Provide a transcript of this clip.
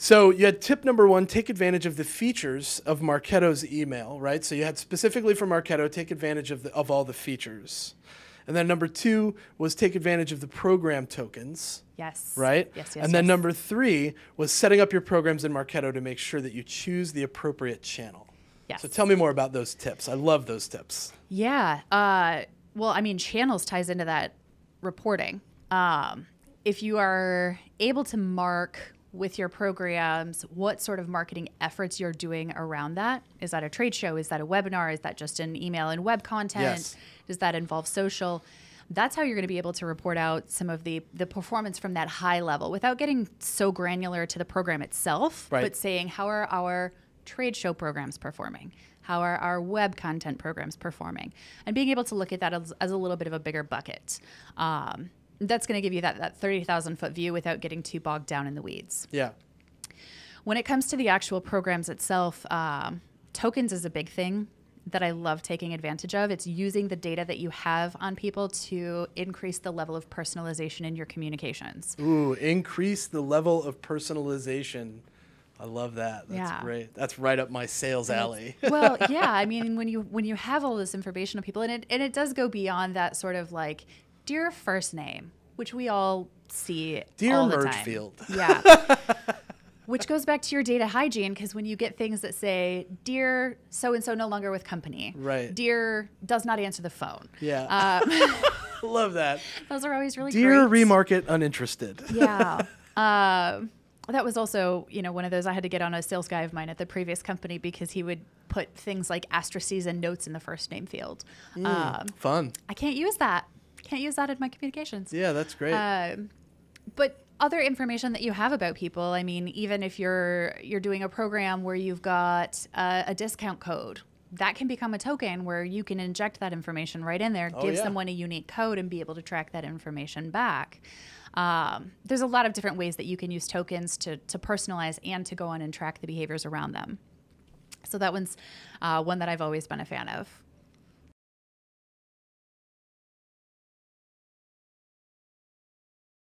So you had tip number 1, take advantage of the features of Marketo's email, right? So you had specifically for Marketo, take advantage of all the features. And then number 2 was take advantage of the program tokens. Yes. Right? Yes. And then number 3 was setting up your programs in Marketo to make sure that you choose the appropriate channel. Yes. So tell me more about those tips. I love those tips. Yeah. Well, I mean, channels ties into that reporting. If you are able to mark with your programs what sort of marketing efforts you're doing around that. Is that a trade show? Is that a webinar? Is that just an email and web content? Yes. Does that involve social? That's how you're going to be able to report out some of the performance from that high level without getting so granular to the program itself, right. but saying how are our trade show programs performing? How are our web content programs performing? And being able to look at that as a little bit of a bigger bucket. That's going to give you that 30,000-foot view without getting too bogged down in the weeds. Yeah. When it comes to the actual programs itself, tokens is a big thing that I love taking advantage of. It's using the data that you have on people to increase the level of personalization in your communications. Ooh, increase the level of personalization. I love that. That's great. That's right up my sales alley. Well, yeah. I mean, when you have all this information of people, and it does go beyond that sort of like, dear first name, which we all see Dear all the time. Mergefield. Yeah. Which goes back to your data hygiene, because when you get things that say, dear so-and-so no longer with company. Right. Dear does not answer the phone. Yeah. Love that. Those are always really Dear great. remarket uninterested. Yeah. That was also, one of those. I had to get on a sales guy of mine at the previous company because he would put things like asterisks and notes in the first name field. Fun. I can't use that. Can't use that in my communications. Yeah, that's great. But other information that you have about people, I mean, even if you're doing a program where you've got a discount code, that can become a token where you can inject that information right in there, give someone a unique code and be able to track that information back. There's a lot of different ways that you can use tokens to personalize and to go on and track the behaviors around them. So that one's one that I've always been a fan of.